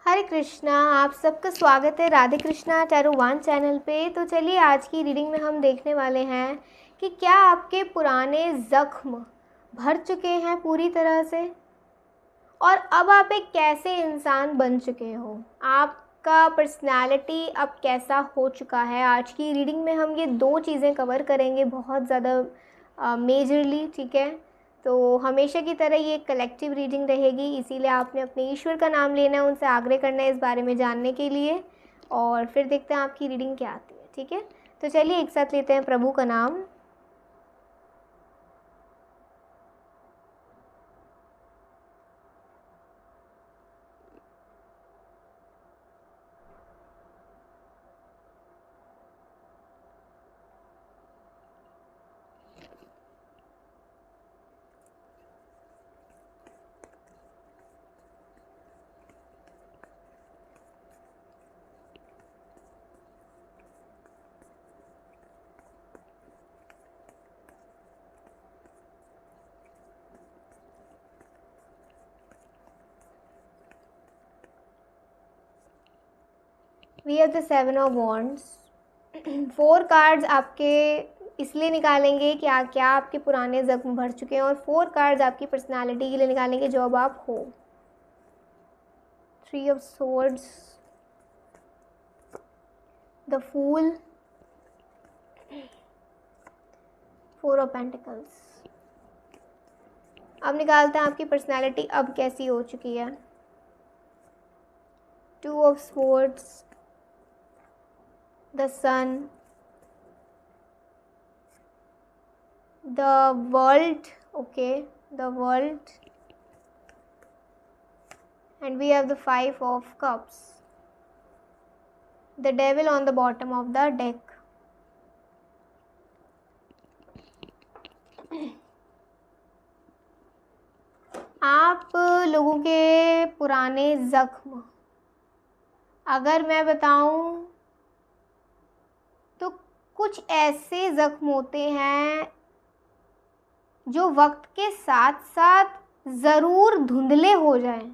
हरे कृष्णा। आप सबका स्वागत है Radhe Krishna tarot one channel पे। तो चलिए आज की रीडिंग में हम देखने वाले हैं कि क्या आपके पुराने ज़ख्म भर चुके हैं पूरी तरह से और अब आप एक कैसे इंसान बन चुके हो, आपका पर्सनालिटी अब कैसा हो चुका है। आज की रीडिंग में हम ये दो चीज़ें कवर करेंगे बहुत ज़्यादा मेजरली, ठीक है। तो हमेशा की तरह ये कलेक्टिव रीडिंग रहेगी, इसीलिए आपने अपने ईश्वर का नाम लेना है, उनसे आग्रह करना है इस बारे में जानने के लिए, और फिर देखते हैं आपकी रीडिंग क्या आती है, ठीक है। तो चलिए एक साथ लेते हैं प्रभु का नाम। We have the seven of wands. 4 cards आपके इसलिए निकालेंगे कि क्या आपके पुराने ज़ख्म भर चुके हैं, और 4 कार्ड्स आपकी पर्सनालिटी के लिए निकालेंगे जो अब आप हो। 3 of swords, the fool, 4 of pentacles. अब निकालते हैं आपकी पर्सनालिटी अब कैसी हो चुकी है। 2 of swords, the sun, the world, okay, the world, and we have the 5 of cups, the devil on the bottom of the deck. आप लोगों के पुराने ज़ख्म अगर मैं बताऊं तो कुछ ऐसे ज़ख्म होते हैं जो वक्त के साथ साथ ज़रूर धुंधले हो जाएं,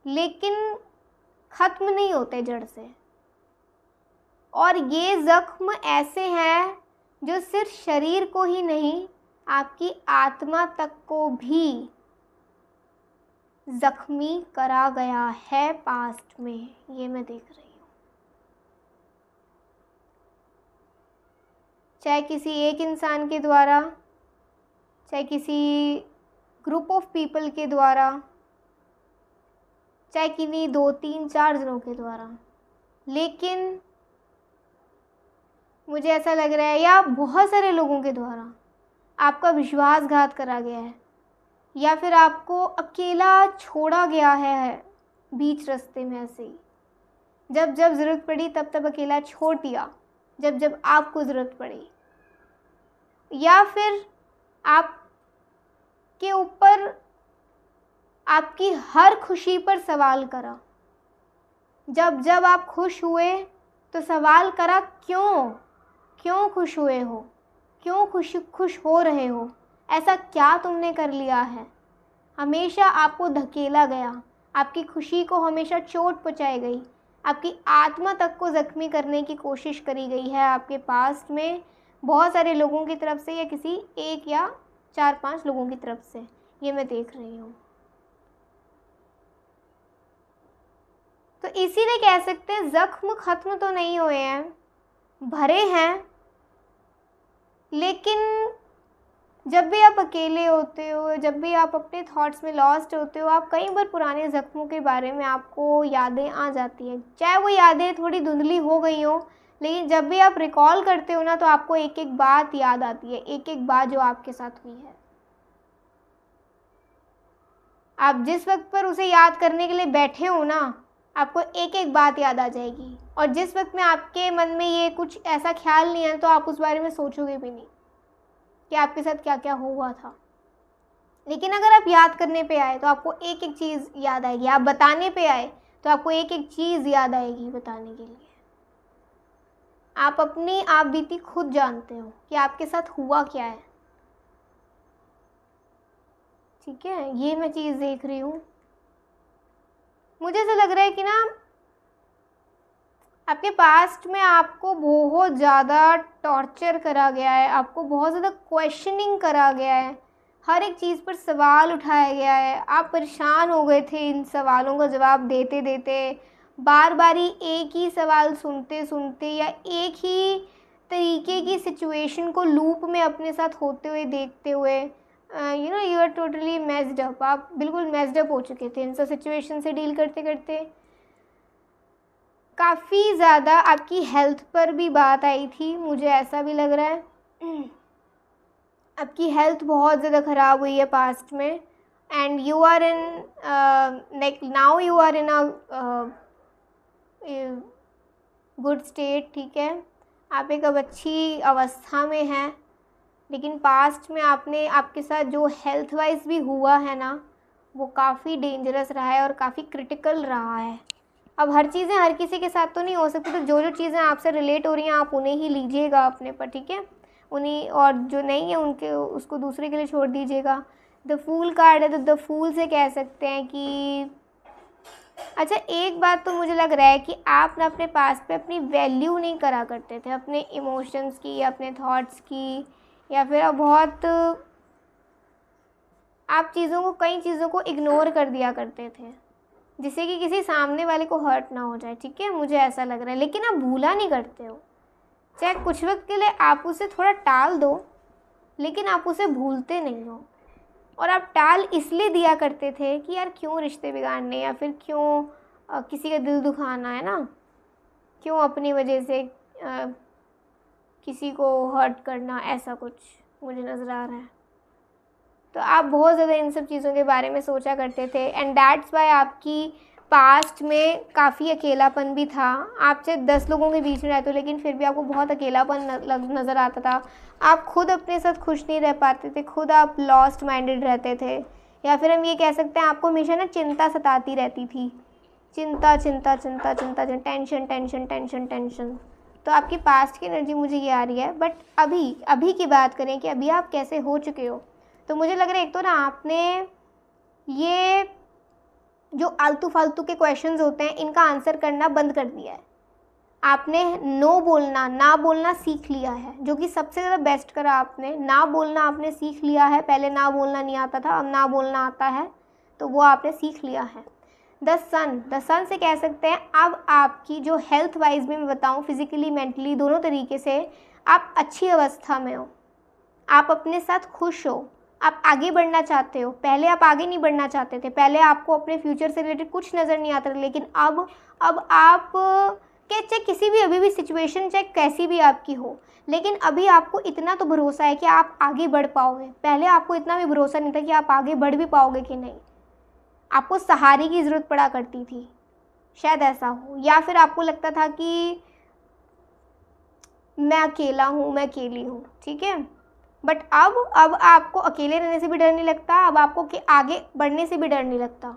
लेकिन ख़त्म नहीं होते जड़ से। और ये ज़ख्म ऐसे हैं जो सिर्फ शरीर को ही नहीं, आपकी आत्मा तक को भी ज़ख्मी करा गया है पास्ट में, ये मैं देख रही हूँ। चाहे किसी एक इंसान के द्वारा, चाहे किसी ग्रुप ऑफ पीपल के द्वारा, चाहे किन्हीं 2, 3, 4 जनों के द्वारा, लेकिन मुझे ऐसा लग रहा है या बहुत सारे लोगों के द्वारा आपका विश्वासघात करा गया है, या फिर आपको अकेला छोड़ा गया है बीच रास्ते में। ऐसे ही जब जब ज़रूरत पड़ी तब तब अकेला छोड़ दिया, जब जब आपको ज़रूरत पड़ी, या फिर आपके ऊपर आपकी हर खुशी पर सवाल करा। जब जब आप खुश हुए तो सवाल करा क्यों खुश हुए हो, क्यों खुश हो रहे हो, ऐसा क्या तुमने कर लिया है। हमेशा आपको धकेला गया, आपकी खुशी को हमेशा चोट पहुंचाई गई, आपकी आत्मा तक को ज़ख्मी करने की कोशिश करी गई है आपके पास्ट में, बहुत सारे लोगों की तरफ से या किसी एक या 4-5 लोगों की तरफ से, ये मैं देख रही हूँ। तो इसीलिए कह सकते हैं ज़ख्म ख़त्म तो नहीं हुए हैं, भरे हैं, लेकिन जब भी आप अकेले होते हो, जब भी आप अपने थॉट्स में लॉस्ट होते हो, आप कई बार पुराने ज़ख्मों के बारे में आपको यादें आ जाती हैं। चाहे वो यादें थोड़ी धुंधली हो गई हो, लेकिन जब भी आप रिकॉल करते हो ना, तो आपको एक एक बात याद आती है, एक एक बात जो आपके साथ हुई है। आप जिस वक्त पर उसे याद करने के लिए बैठे हो ना, आपको एक एक बात याद आ जाएगी, और जिस वक्त में आपके मन में ये कुछ ऐसा ख्याल नहीं है तो आप उस बारे में सोचोगे भी नहीं कि आपके साथ क्या क्या हुआ था। लेकिन अगर आप याद करने पे आए तो आपको एक एक चीज़ याद आएगी, आप बताने पे आए तो आपको एक एक चीज़ याद आएगी बताने के लिए। आप अपनी आप बीती खुद जानते हो कि आपके साथ हुआ क्या है, ठीक है। ये मैं चीज़ देख रही हूँ। मुझे ऐसा लग रहा है कि ना आपके पास्ट में आपको बहुत ज़्यादा टॉर्चर करा गया है, आपको बहुत ज़्यादा क्वेश्चनिंग करा गया है, हर एक चीज़ पर सवाल उठाया गया है। आप परेशान हो गए थे इन सवालों का जवाब देते देते, बार बार ही एक ही सवाल सुनते सुनते या एक ही तरीके की सिचुएशन को लूप में अपने साथ होते हुए देखते हुए। You are totally messed up, आप बिल्कुल मेस्ड अप हो चुके थे इन सब सिचुएशन से डील करते करते। काफ़ी ज़्यादा आपकी हेल्थ पर भी बात आई थी, मुझे ऐसा भी लग रहा है। आपकी हेल्थ बहुत ज़्यादा ख़राब हुई है पास्ट में, and you are in like now you are in a good state, ठीक है। आप एक अब अच्छी अवस्था में हैं, लेकिन पास्ट में आपने आपके साथ जो हेल्थ वाइज भी हुआ है ना, वो काफ़ी डेंजरस रहा है और काफ़ी क्रिटिकल रहा है। अब हर चीज़ें हर किसी के साथ तो नहीं हो सकती, तो जो जो चीज़ें आपसे रिलेट हो रही हैं आप उन्हें ही लीजिएगा अपने पर, ठीक है, उन्हीं, और जो नहीं है उनके उसको दूसरे के लिए छोड़ दीजिएगा। द फूल कार्ड है, तो द फूल से कह सकते हैं कि अच्छा, एक बात तो मुझे लग रहा है कि आप ना अपने पास पे अपनी वैल्यू नहीं करा करते थे, अपने इमोशंस की या अपने थॉट्स की, या फिर अब बहुत आप कई चीज़ों को इग्नोर कर दिया करते थे, जिससे कि किसी सामने वाले को हर्ट ना हो जाए, ठीक है, मुझे ऐसा लग रहा है। लेकिन आप भूला नहीं करते हो, चाहे कुछ वक्त के लिए आप उसे थोड़ा टाल दो, लेकिन आप उसे भूलते नहीं हो। और आप टाल इसलिए दिया करते थे कि यार क्यों रिश्ते बिगाड़ने, या फिर क्यों किसी का दिल दुखाना, है ना, क्यों अपनी वजह से किसी को हर्ट करना, ऐसा कुछ मुझे नज़र आ रहा है। तो आप बहुत ज़्यादा इन सब चीज़ों के बारे में सोचा करते थे, एंड दैट्स वाई आपकी पास्ट में काफ़ी अकेलापन भी था। आप चाहे 10 लोगों के बीच में रहते हो, लेकिन फिर भी आपको बहुत अकेलापन नज़र आता था। आप खुद अपने साथ खुश नहीं रह पाते थे, खुद आप लॉस्ट माइंडेड रहते थे, या फिर हम ये कह सकते हैं आपको हमेशा ना चिंता सताती रहती थी, चिंता चिंता चिंता चिंता, टेंशन टेंशन टेंशन टेंशन। तो आपकी पास्ट की एनर्जी मुझे ये आ रही है। बट अभी की बात करें कि अभी आप कैसे हो चुके हो, तो मुझे लग रहा है एक तो ना आपने ये जो आलतू फालतू के क्वेश्चंस होते हैं इनका आंसर करना बंद कर दिया है। आपने ना बोलना सीख लिया है, जो कि सबसे ज़्यादा बेस्ट करा आपने। ना बोलना आपने सीख लिया है, पहले ना बोलना नहीं आता था, अब ना बोलना आता है, तो वो आपने सीख लिया है। द सन से कह सकते हैं अब आपकी जो हेल्थ वाइज में मैं बताऊँ, फिजिकली मेंटली दोनों तरीके से आप अच्छी अवस्था में हो, आप अपने साथ खुश हो, आप आगे बढ़ना चाहते हो। पहले आप आगे नहीं बढ़ना चाहते थे, पहले आपको अपने फ्यूचर से रिलेटेड कुछ नज़र नहीं आता था, लेकिन अब आप के चाहे किसी भी अभी भी सिचुएशन चाहे कैसी भी आपकी हो, लेकिन अभी आपको इतना तो भरोसा है कि आप आगे बढ़ पाओगे। पहले आपको इतना भी भरोसा नहीं था कि आप आगे बढ़ भी पाओगे कि नहीं, आपको सहारे की ज़रूरत पड़ा करती थी, शायद ऐसा हो, या फिर आपको लगता था कि मैं अकेला हूँ, मैं अकेली हूँ, ठीक है। बट अब आपको अकेले रहने से भी डर नहीं लगता, अब आपको आगे बढ़ने से भी डर नहीं लगता।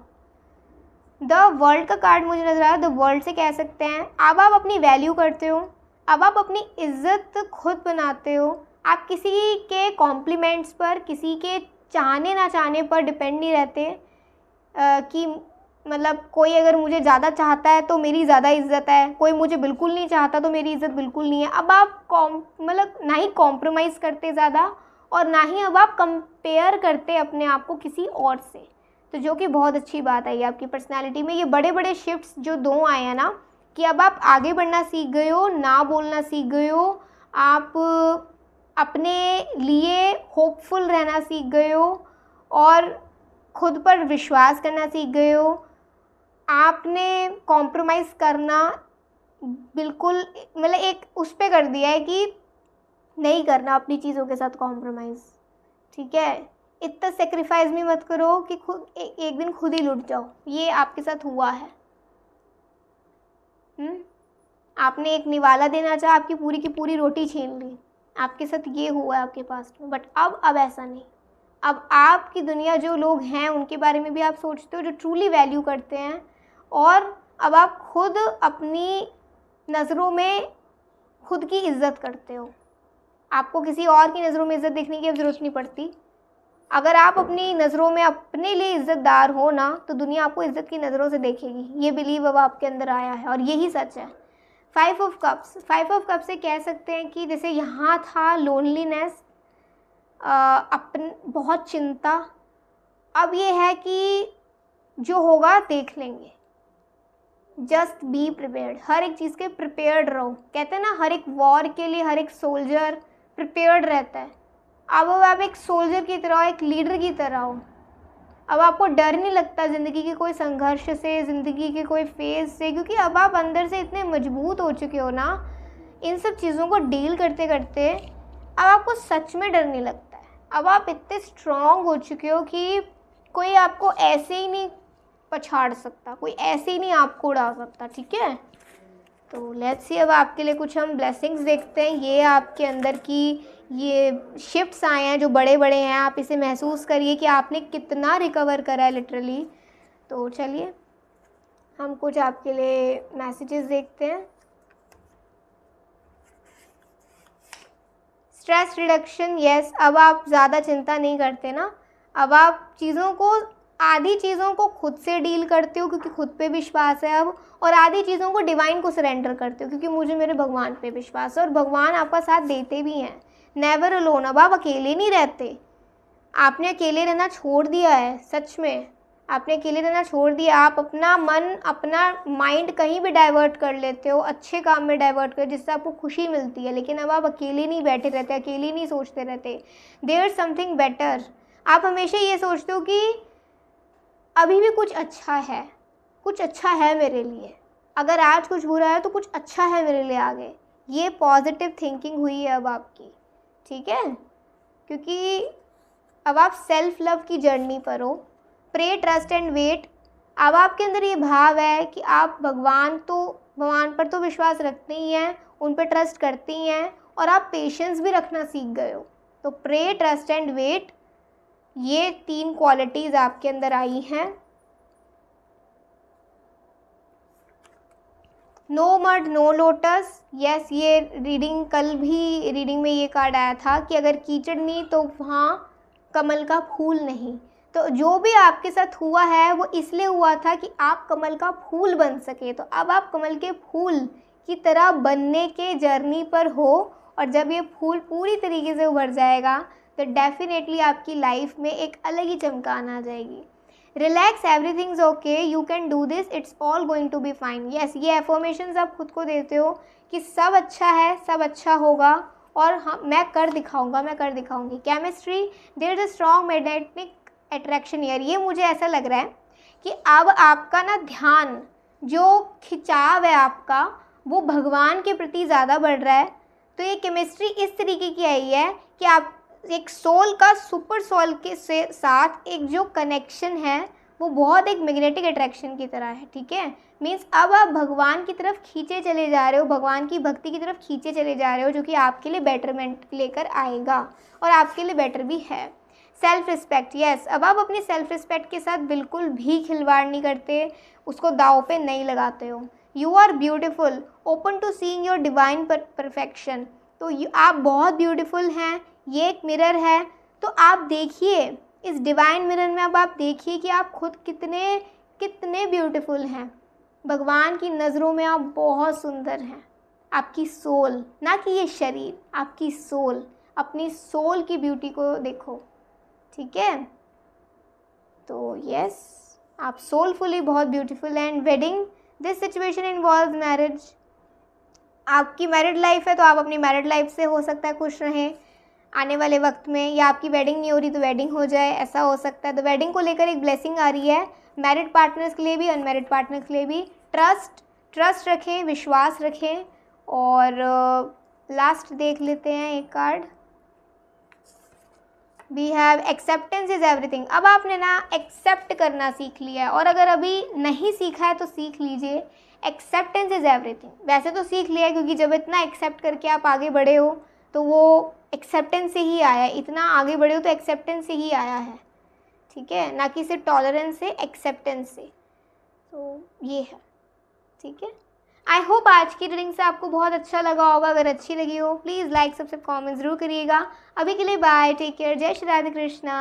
द वर्ल्ड का कार्ड मुझे नजर आया, द वर्ल्ड से कह सकते हैं अब आप अपनी वैल्यू करते हो, अब आप अपनी इज्जत खुद बनाते हो। आप किसी के कॉम्प्लीमेंट्स पर, किसी के चाहने ना चाहने पर डिपेंड नहीं रहते कि मतलब कोई अगर मुझे ज़्यादा चाहता है तो मेरी ज़्यादा इज्जत है, कोई मुझे बिल्कुल नहीं चाहता तो मेरी इज्जत बिल्कुल नहीं है। अब आप मतलब ना ही कॉम्प्रोमाइज़ करते ज़्यादा, और ना ही अब आप कंपेयर करते अपने आप को किसी और से, तो जो कि बहुत अच्छी बात आई आपकी पर्सनालिटी में। ये बड़े बड़े शिफ्ट्स जो 2 आए हैं ना, कि अब आप आगे बढ़ना सीख गए हो, ना बोलना सीख गए हो, आप अपने लिए होपफुल रहना सीख गए हो, और खुद पर विश्वास करना सीख गए हो। आपने कॉम्प्रोमाइज़ करना बिल्कुल मतलब एक उस पे कर दिया है कि नहीं करना अपनी चीज़ों के साथ कॉम्प्रोमाइज़, ठीक है। इतना सेक्रीफाइस भी मत करो कि खुद एक दिन खुद ही लुट जाओ, ये आपके साथ हुआ है। आपने एक निवाला देना चाहा, आपकी पूरी की पूरी रोटी छीन ली, आपके साथ ये हुआ है आपके पास में। बट अब ऐसा नहीं, अब आपकी दुनिया, जो लोग हैं उनके बारे में भी आप सोचते हो जो ट्रूली वैल्यू करते हैं, और अब आप खुद अपनी नज़रों में खुद की इज्जत करते हो। आपको किसी और की नज़रों में इज्जत देखने की अब ज़रूरत नहीं पड़ती, अगर आप अपनी नज़रों में अपने लिए इज़्ज़तदार हो ना, तो दुनिया आपको इज़्ज़त की नज़रों से देखेगी। ये बिलीव अब आपके अंदर आया है और यही सच है। 5 ऑफ कप्स, 5 ऑफ कप्स से कह सकते हैं कि जैसे यहाँ था लोनलीनेस, अपन बहुत चिंता, अब ये है कि जो होगा देख लेंगे। जस्ट बी प्रिपेयर्ड, हर एक चीज़ के प्रिपेयर्ड रहो। कहते हैं ना, हर एक वॉर के लिए हर एक सोल्जर प्रिपेयर्ड रहता है। अब आप एक सोल्जर की तरह हो, एक लीडर की तरह हो। अब आपको डर नहीं लगता ज़िंदगी के कोई संघर्ष से, ज़िंदगी के कोई फेज़ से, क्योंकि अब आप अंदर से इतने मजबूत हो चुके हो ना इन सब चीज़ों को डील करते करते। अब आपको सच में डर नहीं लगता है। अब आप इतने स्ट्रॉन्ग हो चुके हो कि कोई आपको ऐसे ही नहीं पछाड़ सकता, कोई ऐसे ही नहीं आपको उड़ा सकता। ठीक है, तो लेट्स सी अब आपके लिए कुछ हम ब्लेसिंग्स देखते हैं। ये आपके अंदर की ये शिफ्ट्स आए हैं जो बड़े बड़े हैं, आप इसे महसूस करिए कि आपने कितना रिकवर करा है लिटरली। तो चलिए हम कुछ आपके लिए मैसेजेस देखते हैं। स्ट्रेस रिडक्शन, यस, अब आप ज़्यादा चिंता नहीं करते ना। अब आप चीज़ों को, आधी चीज़ों को खुद से डील करते हो क्योंकि खुद पे विश्वास है अब, और आधी चीज़ों को डिवाइन को सरेंडर करते हो क्योंकि मुझे मेरे भगवान पे विश्वास है और भगवान आपका साथ देते भी हैं। नेवर अलोन, अब आप अकेले नहीं रहते। आपने अकेले रहना छोड़ दिया है, सच में आपने अकेले रहना छोड़ दिया। आप अपना मन, अपना माइंड कहीं भी डाइवर्ट कर लेते हो, अच्छे काम में डाइवर्ट कर, जिससे आपको खुशी मिलती है। लेकिन अब आप अकेले नहीं बैठे रहते, अकेले नहीं सोचते रहते। There is something better. आप हमेशा ये सोचते हो कि अभी भी कुछ अच्छा है, कुछ अच्छा है मेरे लिए। अगर आज कुछ बुरा है तो कुछ अच्छा है मेरे लिए आगे। ये पॉजिटिव थिंकिंग हुई है अब आपकी। ठीक है, क्योंकि अब आप सेल्फ लव की जर्नी पर हो। Pray, trust and wait. अब आपके अंदर ये भाव है कि आप भगवान पर तो विश्वास रखते ही हैं, उन पर ट्रस्ट करते ही हैं, और आप पेशेंस भी रखना सीख गए हो। तो प्रे, ट्रस्ट एंड वेट, ये 3 क्वालिटीज़ आपके अंदर आई हैं। No mud no lotus, yes, ये रीडिंग, कल भी रीडिंग में ये कार्ड आया था कि अगर कीचड़ नहीं तो वहाँ कमल का फूल नहीं। तो जो भी आपके साथ हुआ है वो इसलिए हुआ था कि आप कमल का फूल बन सके। तो अब आप कमल के फूल की तरह बनने के जर्नी पर हो, और जब ये फूल पूरी तरीके से उभर जाएगा तो डेफिनेटली आपकी लाइफ में एक अलग ही चमकान आ जाएगी। Relax, everything is okay, you can do this, it's all going to be fine. Yes, ये एफर्मेशंस आप खुद को देते हो कि सब अच्छा है, सब अच्छा होगा, और हाँ, मैं कर दिखाऊंगा, मैं कर दिखाऊंगी। Chemistry, there is a strong magnetic attraction here. ये मुझे ऐसा लग रहा है कि अब आपका ना ध्यान, जो खिंचाव है आपका, वो भगवान के प्रति ज़्यादा बढ़ रहा है। तो ये केमिस्ट्री इस तरीके की आई है कि आप एक सोल का सुपर सोल के साथ एक जो कनेक्शन है वो बहुत एक मैग्नेटिक अट्रैक्शन की तरह है। ठीक है, मीन्स अब आप भगवान की तरफ खींचे चले जा रहे हो, भगवान की भक्ति की तरफ खींचे चले जा रहे हो, जो कि आपके लिए बेटरमेंट लेकर आएगा और आपके लिए बेटर भी है। सेल्फ रिस्पेक्ट, यस, अब आप अपनी सेल्फ रिस्पेक्ट के साथ बिल्कुल भी खिलवाड़ नहीं करते, उसको दाव पे नहीं लगाते हो। You are beautiful, open to seeing your divine perfection. तो आप बहुत ब्यूटीफुल हैं, ये एक मिरर है। तो आप देखिए इस डिवाइन मिरर में, अब आप देखिए कि आप खुद कितने कितने ब्यूटीफुल हैं। भगवान की नज़रों में आप बहुत सुंदर हैं। आपकी सोल, ना कि ये शरीर, आपकी सोल, अपनी सोल की ब्यूटी को देखो। ठीक है, तो यस, आप सोलफुली बहुत ब्यूटीफुल हैं। Wedding, this situation involve marriage. आपकी मैरिड लाइफ है तो आप अपनी मैरिड लाइफ से हो सकता है खुश रहें आने वाले वक्त में, या आपकी वेडिंग नहीं हो रही तो वेडिंग हो जाए, ऐसा हो सकता है। तो वेडिंग को लेकर एक ब्लेसिंग आ रही है, मैरिड पार्टनर्स के लिए भी, अनमैरिड पार्टनर्स के लिए भी। ट्रस्ट रखें, विश्वास रखें। और लास्ट देख लेते हैं एक card. We have acceptance is everything. अब आपने ना एक्सेप्ट करना सीख लिया है, और अगर अभी नहीं सीखा है तो सीख लीजिए। एक्सेप्टेंस इज़ एवरीथिंग, वैसे तो सीख लिया है क्योंकि जब इतना एक्सेप्ट करके आप आगे बढ़े हो तो वो एक्सेप्टेंस से ही आया है। इतना आगे बढ़े हो तो एक्सेप्टेंस से ही आया है। ठीक है, ना कि सिर्फ टॉलरेंस से, एक्सेप्टेंस से। तो ये है। ठीक है, आई होप आज की रीडिंग से आपको बहुत अच्छा लगा होगा। अगर अच्छी लगी हो प्लीज़ लाइक, सब्सक्राइब, कमेंट ज़रूर करिएगा। अभी के लिए बाय, टेक केयर, जय श्री राधे कृष्णा।